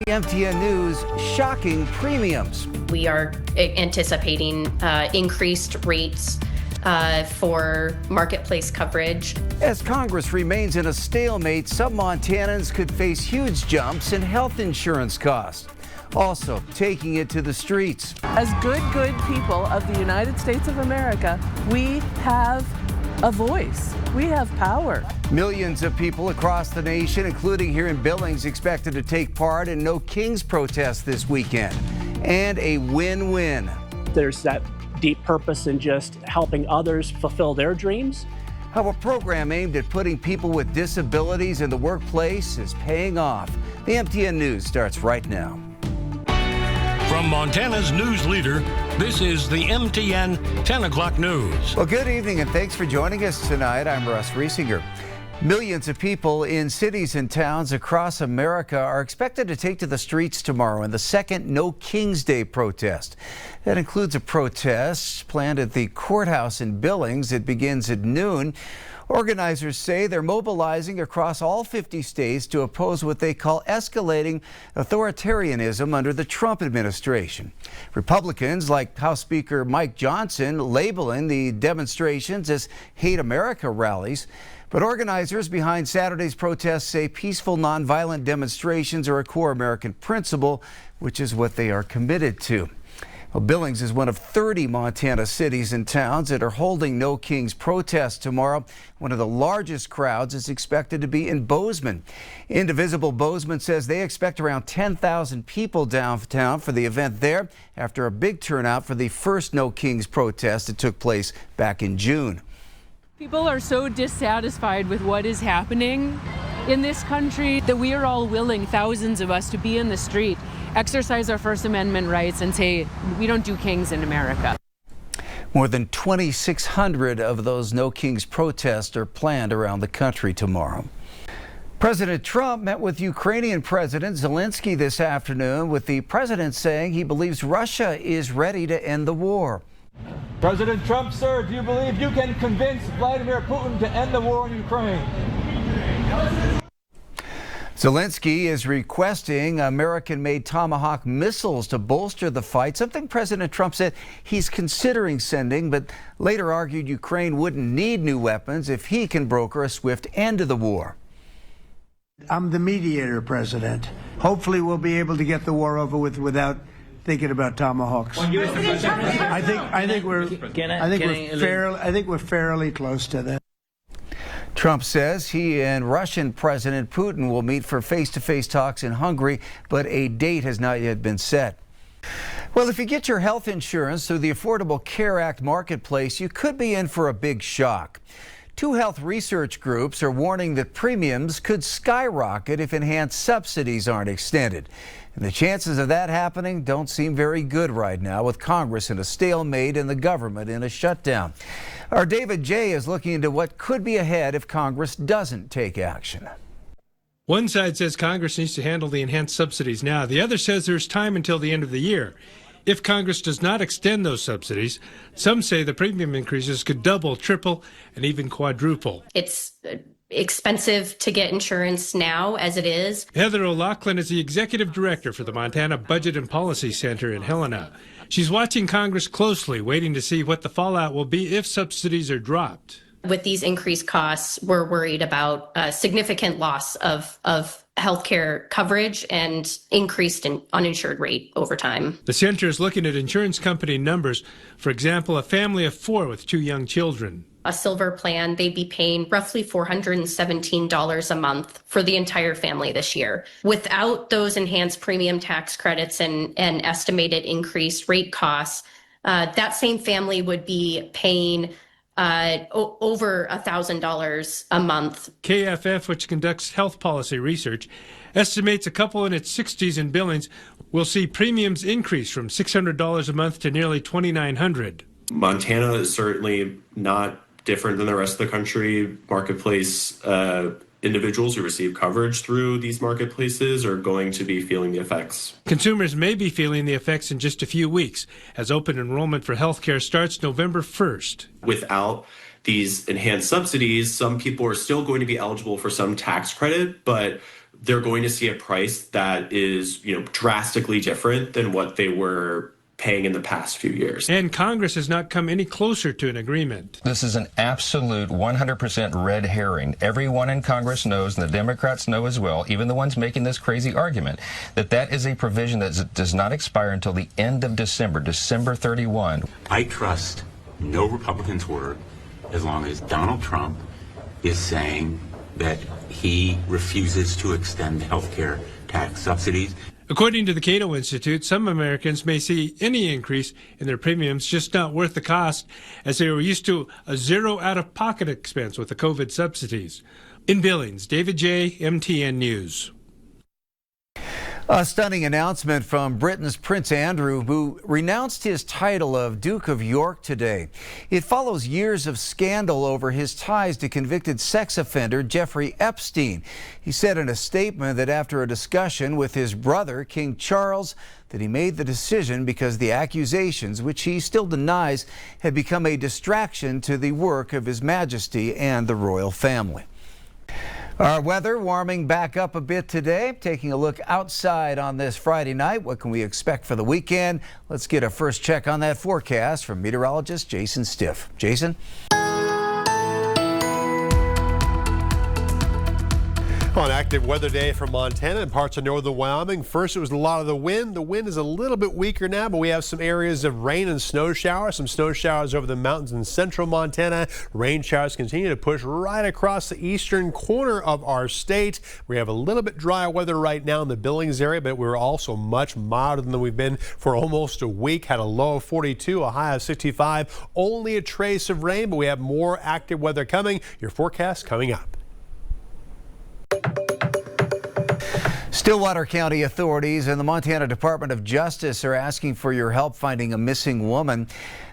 MTN News, shocking premiums. We are anticipating increased rates for marketplace coverage. As Congress remains in a stalemate, some Montanans could face huge jumps in health insurance costs. Also taking it to the streets. As good people of the United States of America, we have a voice. We have power. Millions of people across the nation, including here in Billings, expected to take part in No Kings protest this weekend. And a win-win. There's that deep purpose in just helping others fulfill their dreams. How a program aimed at putting people with disabilities in the workplace is paying off. The MTN News starts right now. From Montana's news leader, this is the MTN 10 o'clock news. Well, good evening and thanks for joining us tonight. I'm Russ Riesinger. Millions of people in cities and towns across America are expected to take to the streets tomorrow in the second No Kings Day protest. That includes a protest planned at the courthouse in Billings. It begins at noon. Organizers say they're mobilizing across all 50 states to oppose what they call escalating authoritarianism under the Trump administration. Republicans like House Speaker Mike Johnson labeling the demonstrations as Hate America rallies. But organizers behind Saturday's protests say peaceful, nonviolent demonstrations are a core American principle, which is what they are committed to. Well, Billings is one of 30 Montana cities and towns that are holding No Kings protests tomorrow. One of the largest crowds is expected to be in Bozeman. Indivisible Bozeman says they expect around 10,000 people downtown for the event there after a big turnout for the first No Kings protest that took place back in June. People are so dissatisfied with what is happening in this country that we are all willing, thousands of us, to be in the street, exercise our First Amendment rights and say we don't do kings in America. More than 2,600 of those No Kings protests are planned around the country tomorrow. President Trump met with Ukrainian President Zelensky this afternoon, with the president saying he believes Russia is ready to end the war. President Trump, sir, do you believe you can convince Vladimir Putin to end the war in Ukraine? Zelensky is requesting American-made Tomahawk missiles to bolster the fight, something President Trump said he's considering sending, but later argued Ukraine wouldn't need new weapons if he can broker a swift end to the war. I'm the mediator, President. Hopefully we'll be able to get the war over with without thinking about Tomahawks. I think we're fairly close to that. Trump says he and Russian President Putin will meet for face-to-face talks in Hungary, but a date has not yet been set. Well, if you get your health insurance through the Affordable Care Act marketplace, you could be in for a big shock. Two health research groups are warning that premiums could skyrocket if enhanced subsidies aren't extended. And the chances of that happening don't seem very good right now, with Congress in a stalemate and the government in a shutdown. Our David J. is looking into what could be ahead if Congress doesn't take action. One side says Congress needs to handle the enhanced subsidies now. The other says there's time until the end of the year. If Congress does not extend those subsidies, some say the premium increases could double, triple, and even quadruple. It's expensive to get insurance now as it is. Heather O'Loughlin is the executive director for the Montana Budget and Policy Center in Helena. She's watching Congress closely, waiting to see what the fallout will be if subsidies are dropped. With these increased costs, we're worried about a significant loss of health care coverage and increased uninsured rate over time. The center is looking at insurance company numbers. For example, a family of 4 with 2 young children. A silver plan, they'd be paying roughly $417 a month for the entire family this year. Without those enhanced premium tax credits and estimated increased rate costs, that same family would be paying over $1,000 a month. KFF, which conducts health policy research, estimates a couple in its 60s in Billings will see premiums increase from $600 a month to nearly $2,900. Montana is certainly not different than the rest of the country. Marketplace individuals who receive coverage through these marketplaces are going to be feeling the effects. Consumers may be feeling the effects in just a few weeks, as open enrollment for healthcare starts November 1st. Without these enhanced subsidies, some people are still going to be eligible for some tax credit, but they're going to see a price that is, drastically different than what they were paying in the past few years. And Congress has not come any closer to an agreement. This is an absolute 100% red herring. Everyone in Congress knows, and the Democrats know as well, even the ones making this crazy argument, that is a provision that does not expire until the end of December 31. I trust no Republican's word as long as Donald Trump is saying that he refuses to extend health care tax subsidies. According to the Cato Institute, some Americans may see any increase in their premiums just not worth the cost, as they were used to a zero out-of-pocket expense with the COVID subsidies. In Billings, David J., MTN News. A stunning announcement from Britain's Prince Andrew, who renounced his title of Duke of York today. It follows years of scandal over his ties to convicted sex offender Jeffrey Epstein. He said in a statement that after a discussion with his brother, King Charles, that he made the decision because the accusations, which he still denies, had become a distraction to the work of His Majesty and the royal family. Our weather warming back up a bit today. Taking a look outside on this Friday night. What can we expect for the weekend? Let's get a first check on that forecast from meteorologist Jason Stiff. Jason? On active weather day for Montana and parts of northern Wyoming. First, it was a lot of the wind. The wind is a little bit weaker now, but we have some areas of rain and snow showers. Some snow showers over the mountains in central Montana. Rain showers continue to push right across the eastern corner of our state. We have a little bit drier weather right now in the Billings area, but we're also much milder than we've been for almost a week. Had a low of 42, a high of 65. Only a trace of rain, but we have more active weather coming. Your forecast coming up. Stillwater County authorities and the Montana Department of Justice are asking for your help finding a missing woman.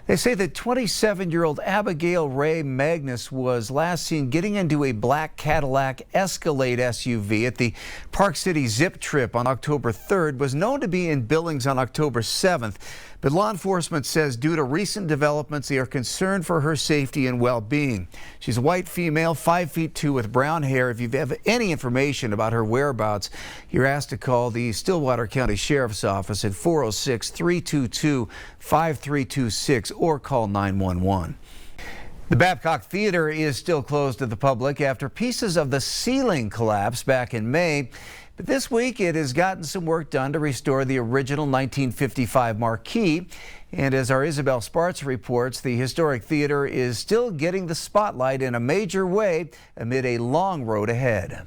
They say that 27-year-old Abigail Ray Magnus was last seen getting into a black Cadillac Escalade SUV at the Park City Zip Trip on October 3rd, was known to be in Billings on October 7th. But law enforcement says due to recent developments, they are concerned for her safety and well-being. She's a white female, 5'2" with brown hair. If you have any information about her whereabouts, you're asked to call the Stillwater County Sheriff's Office at 406-322-5326 or call 911. The Babcock Theater is still closed to the public after pieces of the ceiling collapsed back in May. But this week it has gotten some work done to restore the original 1955 marquee. And as our Isabel Sparts reports, the historic theater is still getting the spotlight in a major way amid a long road ahead.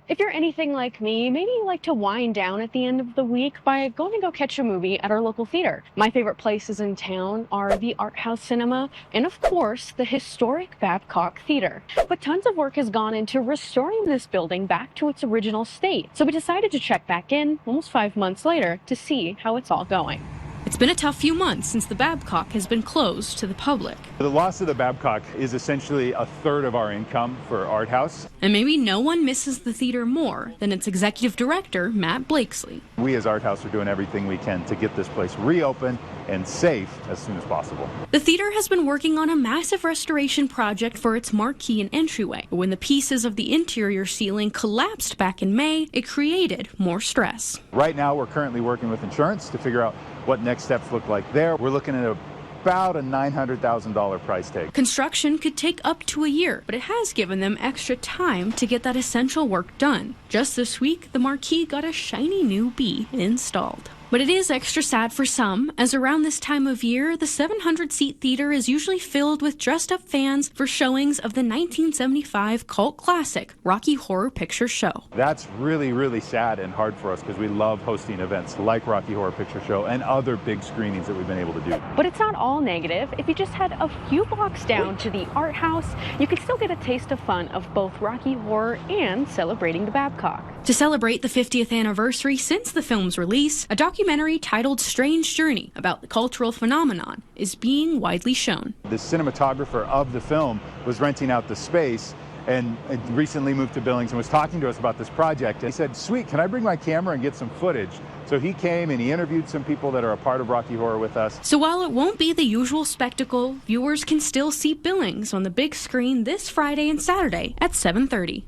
If you're anything like me, maybe you like to wind down at the end of the week by going to go catch a movie at our local theater. My favorite places in town are the Art House Cinema and, of course, the historic Babcock Theater. But tons of work has gone into restoring this building back to its original state. So we decided to check back in almost 5 months later to see how it's all going. It's been a tough few months since the Babcock has been closed to the public. The loss of the Babcock is essentially a third of our income for Art House. And maybe no one misses the theater more than its executive director, Matt Blakesley. We as Art House are doing everything we can to get this place reopened and safe as soon as possible. The theater has been working on a massive restoration project for its marquee and entryway. But when the pieces of the interior ceiling collapsed back in May, it created more stress. Right now, we're currently working with insurance to figure out what next steps look like there. We're looking at about a $900,000 price tag. Construction could take up to a year, but it has given them extra time to get that essential work done. Just this week, the marquee got a shiny new B installed. But it is extra sad for some, as around this time of year, the 700-seat theater is usually filled with dressed-up fans for showings of the 1975 cult classic, Rocky Horror Picture Show. That's really, really sad and hard for us because we love hosting events like Rocky Horror Picture Show and other big screenings that we've been able to do. But it's not all negative. If you just head a few blocks down to the Art House, you can still get a taste of fun of both Rocky Horror and celebrating the Babcock. To celebrate the 50th anniversary since the film's release, a documentary titled Strange Journey about the cultural phenomenon is being widely shown. The cinematographer of the film was renting out the space and recently moved to Billings and was talking to us about this project. And he said, "Sweet, can I bring my camera and get some footage?" So he came and he interviewed some people that are a part of Rocky Horror with us. So while it won't be the usual spectacle, viewers can still see Billings on the big screen this Friday and Saturday at 7:30.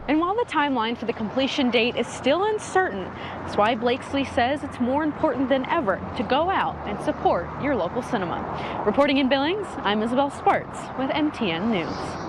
And while the timeline for the completion date is still uncertain, that's why Blakesley says it's more important than ever to go out and support your local cinema. Reporting in Billings, I'm Isabel Spartz with MTN News.